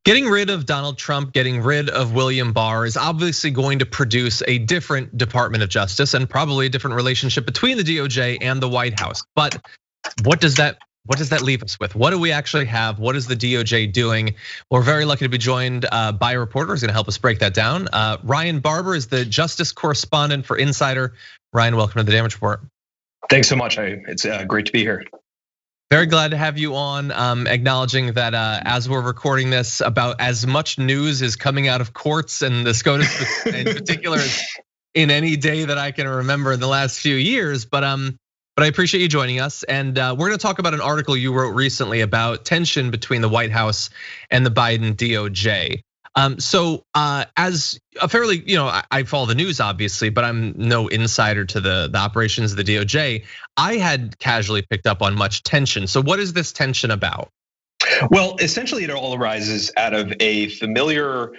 Getting rid of Donald Trump, getting rid of William Barr is obviously going to produce a different Department of Justice and probably a different relationship between the DOJ and the White House. But what does that leave us with? What do we actually have? What is the DOJ doing? We're very lucky to be joined by a reporter who's going to help us break that down. Ryan Barber is the justice correspondent for Insider. Ryan, welcome to the Damage Report. Thanks so much. It's great to be here. Very glad to have you on, acknowledging that as we're recording this, about as much news is coming out of courts and the SCOTUS in particular in any day that I can remember in the last few years. But I appreciate you joining us. And we're gonna talk about an article you wrote recently about tension between the White House and the Biden DOJ. So as a fairly, I follow the news obviously, but I'm no insider to the operations of the DOJ. I had casually picked up on much tension. So what is this tension about? Well, essentially it all arises out of a familiar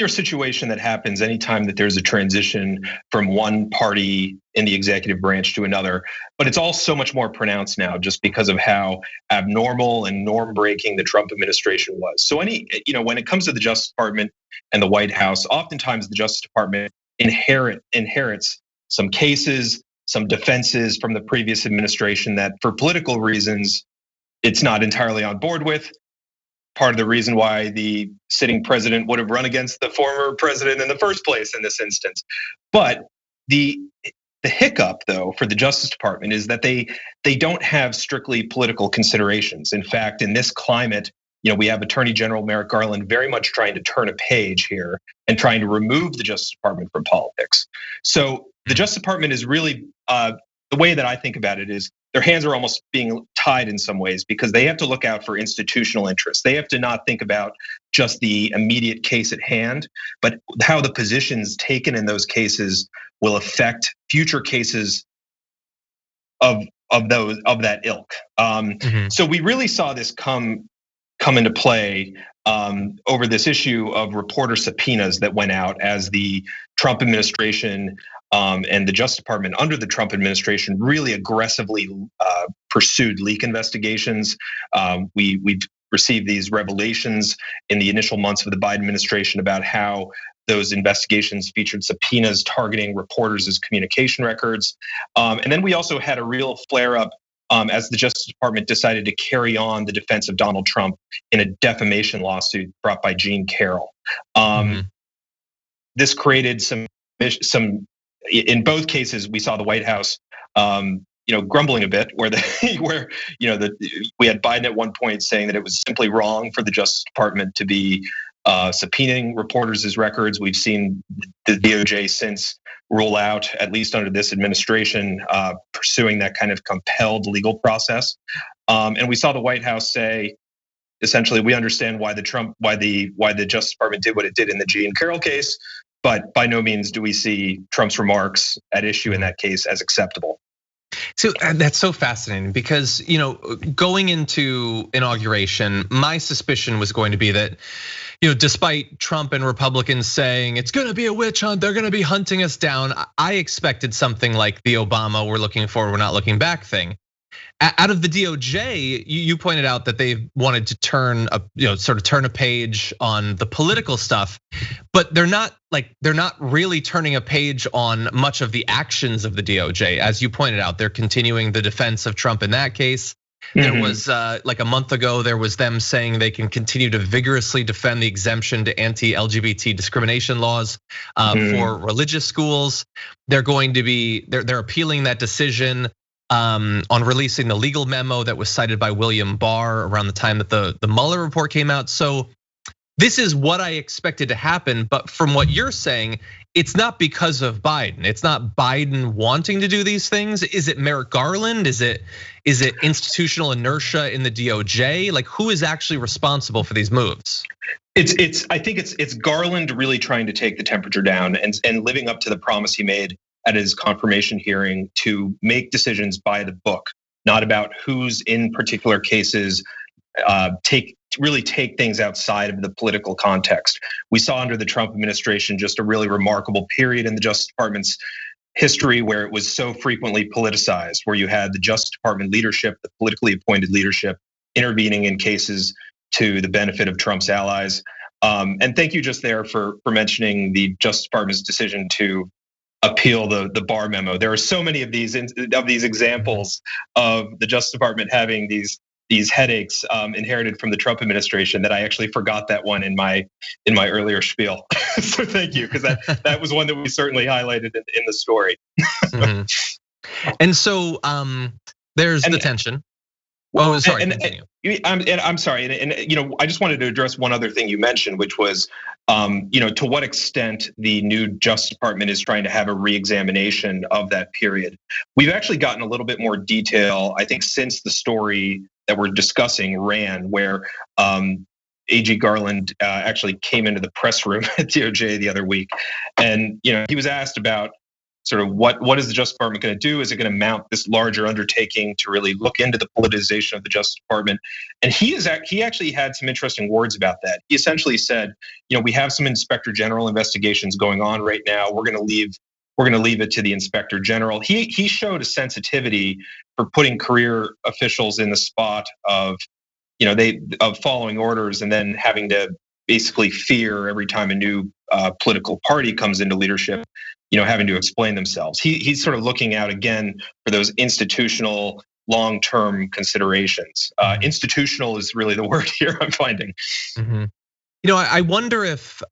situation that happens anytime that there's a transition from one party in the executive branch to another. But it's all so much more pronounced now just because of how abnormal and norm breaking the Trump administration was. So when it comes to the Justice Department and the White House, oftentimes the Justice Department inherits some cases, some defenses from the previous administration that for political reasons, it's not entirely on board with. Part of the reason why the sitting president would have run against the former president in the first place in this instance. But the hiccup though for the Justice Department is that they don't have strictly political considerations. In fact, in this climate, we have Attorney General Merrick Garland very much trying to turn a page here and trying to remove the Justice Department from politics. So the Justice Department is really, the way that I think about it is their hands are almost being tied in some ways because they have to look out for institutional interests. They have to not think about just the immediate case at hand, but how the positions taken in those cases will affect future cases of that ilk. So we really saw this come into play over this issue of reporter subpoenas that went out as the Trump administration and the Justice Department under the Trump administration really aggressively pursued leak investigations. We've received these revelations in the initial months of the Biden administration about how those investigations featured subpoenas targeting reporters' communication records. And then we also had a real flare up as the Justice Department decided to carry on the defense of Donald Trump in a defamation lawsuit brought by Jean Carroll. This created some. In both cases, we saw the White House, grumbling a bit, we had Biden at one point saying that it was simply wrong for the Justice Department to be subpoenaing reporters' records. We've seen the DOJ since rule out, at least under this administration, pursuing that kind of compelled legal process. And we saw the White House say, essentially, we understand why the Justice Department did what it did in the Jean Carroll case. But by no means do we see Trump's remarks at issue in that case as acceptable. So that's so fascinating because, going into inauguration, my suspicion was going to be that, despite Trump and Republicans saying it's gonna be a witch hunt, they're gonna be hunting us down, I expected something like the Obama "we're looking forward, we're not looking back" thing. Out of the DOJ, you pointed out that they wanted to turn a page on the political stuff, but they're not really turning a page on much of the actions of the DOJ. As you pointed out, they're continuing the defense of Trump in that case. There was like a month ago, there was them saying they can continue to vigorously defend the exemption to anti-LGBT discrimination laws for religious schools. They're appealing that decision on releasing the legal memo that was cited by William Barr around the time that the Mueller report came out. So this is what I expected to happen, but from what you're saying, it's not because of Biden. It's not Biden wanting to do these things. Is it Merrick Garland? Is it institutional inertia in the DOJ? Like, who is actually responsible for these moves? I think it's Garland really trying to take the temperature down and living up to the promise he made at his confirmation hearing to make decisions by the book, not about who's in particular cases, really take things outside of the political context. We saw under the Trump administration just a really remarkable period in the Justice Department's history where it was so frequently politicized, where you had the Justice Department leadership, the politically appointed leadership, intervening in cases to the benefit of Trump's allies. And thank you just there for mentioning the Justice Department's decision to appeal the Barr memo. There are so many of these examples of the Justice Department having these headaches inherited from the Trump administration that I actually forgot that one in my earlier spiel. So thank you, because that was one that we certainly highlighted in the story. And so there's the tension. Oh, sorry. I'm sorry, and I just wanted to address one other thing you mentioned, which was, to what extent the new Justice Department is trying to have a reexamination of that period. We've actually gotten a little bit more detail, I think, since the story that we're discussing ran, where AG Garland actually came into the press room at DOJ the other week, and he was asked about sort of what is the Justice Department going to do? Is it going to mount this larger undertaking to really look into the politicization of the Justice Department? And he actually had some interesting words about that. He essentially said, we have some Inspector General investigations going on right now. We're going to leave it to the Inspector General. He showed a sensitivity for putting career officials in the spot of following orders and then having to basically fear every time a new political party comes into leadership, having to explain themselves. He's sort of looking out again for those institutional long-term considerations. Institutional is really the word here I'm finding. I wonder if,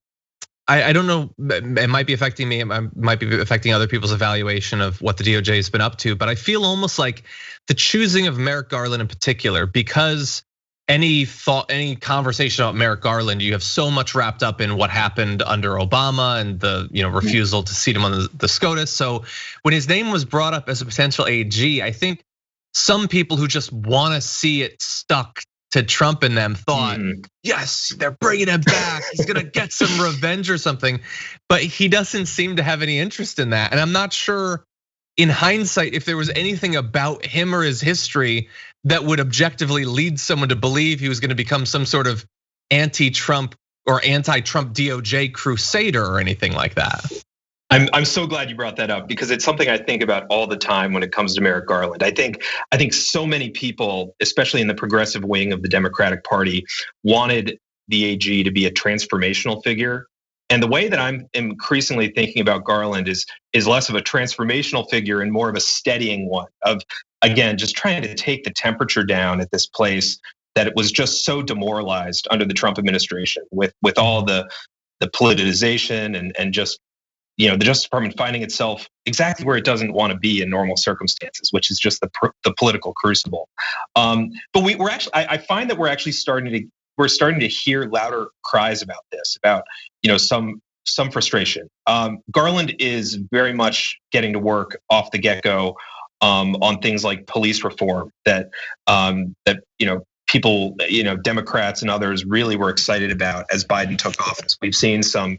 I don't know, it might be affecting me, it might be affecting other people's evaluation of what the DOJ has been up to, but I feel almost like the choosing of Merrick Garland in particular, because any conversation about Merrick Garland, you have so much wrapped up in what happened under Obama and the refusal to seat him on the SCOTUS. So when his name was brought up as a potential AG, I think some people who just want to see it stuck to Trump in them thought, yes, they're bringing him back. He's gonna get some revenge or something, but he doesn't seem to have any interest in that. And I'm not sure, in hindsight, if there was anything about him or his history that would objectively lead someone to believe he was going to become some sort of anti-Trump or anti-Trump DOJ crusader or anything like that. I'm so glad you brought that up, because it's something I think about all the time when it comes to Merrick Garland. I think so many people, especially in the progressive wing of the Democratic Party, wanted the AG to be a transformational figure. And the way that I'm increasingly thinking about Garland is less of a transformational figure and more of a steadying one, of, again, just trying to take the temperature down at this place that it was just so demoralized under the Trump administration with all the politicization and just, the Justice Department finding itself exactly where it doesn't want to be in normal circumstances, which is just the political crucible. But we're actually, I find that we're actually starting to hear louder cries about this, about some frustration. Garland is very much getting to work off the get-go on things like police reform that people, Democrats and others really were excited about as Biden took office. We've seen some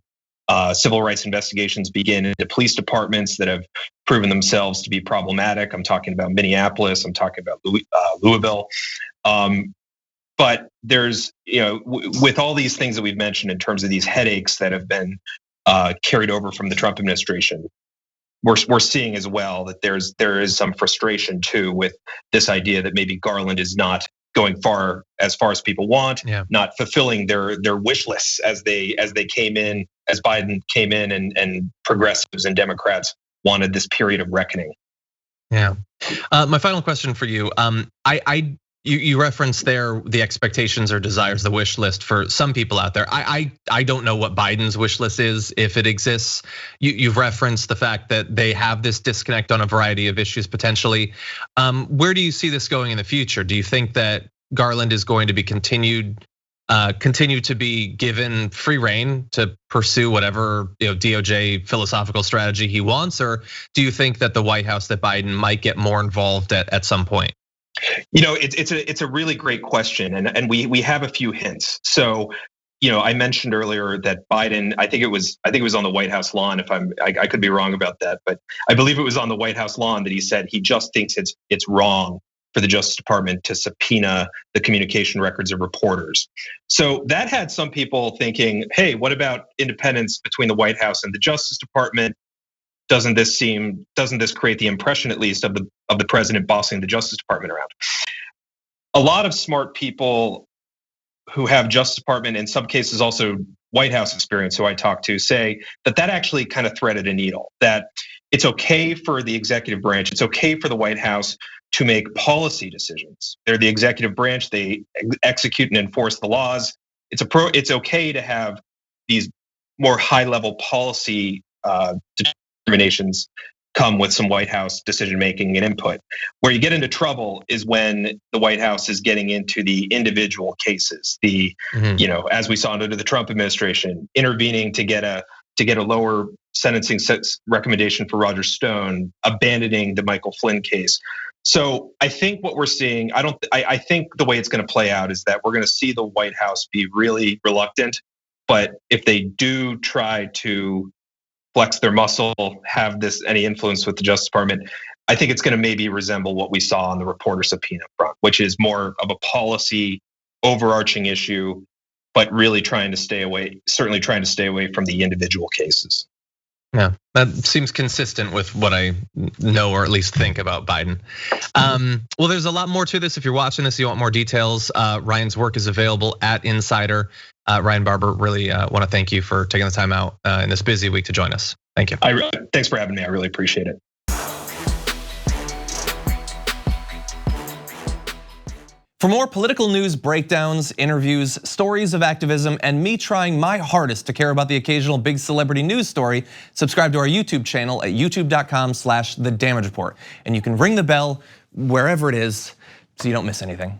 civil rights investigations begin into police departments that have proven themselves to be problematic. I'm talking about Minneapolis. I'm talking about Louisville. But there's, with all these things that we've mentioned in terms of these headaches that have been carried over from the Trump administration, we're seeing as well that there is some frustration too with this idea that maybe Garland is not going as far as people want, not fulfilling their wish lists as Biden came in and progressives and Democrats wanted this period of reckoning. Yeah. My final question for you. You referenced there the expectations or desires, the wish list for some people out there. I don't know what Biden's wish list is, if it exists. You've referenced the fact that they have this disconnect on a variety of issues potentially. Where do you see this going in the future? Do you think that Garland is going to be continue to be given free rein to pursue whatever DOJ philosophical strategy he wants, or do you think that the White House, that Biden might get more involved at some point? It's a really great question, and we have a few hints. So, I mentioned earlier that Biden, I think it was on the White House lawn. I could be wrong about that, but I believe it was on the White House lawn that he said he just thinks it's wrong for the Justice Department to subpoena the communication records of reporters. So that had some people thinking, hey, what about independence between the White House and the Justice Department? Doesn't this create the impression, at least, of the president bossing the Justice Department around? A lot of smart people who have Justice Department, in some cases also White House experience, who I talked to, say that actually kind of threaded a needle. That it's okay for the executive branch, it's okay for the White House to make policy decisions. They're the executive branch, they execute and enforce the laws. It's okay to have these more high-level policy determinations come with some White House decision making and input. Where you get into trouble is when the White House is getting into the individual cases. As we saw under the Trump administration, intervening to get a lower sentencing recommendation for Roger Stone, abandoning the Michael Flynn case. So I think what we're seeing, I think the way it's going to play out is that we're going to see the White House be really reluctant. But if they do try to flex their muscle, have any influence with the Justice Department, I think it's going to maybe resemble what we saw on the reporter subpoena front, which is more of a policy overarching issue, but really trying to stay away from the individual cases. Yeah, that seems consistent with what I know or at least think about Biden. Well, there's a lot more to this. If you're watching this, you want more details, Ryan's work is available at Insider. Ryan Barber, really want to thank you for taking the time out in this busy week to join us. Thank you. Thanks for having me. I really appreciate it. For more political news, breakdowns, interviews, stories of activism, and me trying my hardest to care about the occasional big celebrity news story, subscribe to our YouTube channel at youtube.com/The Damage Report. And you can ring the bell wherever it is so you don't miss anything.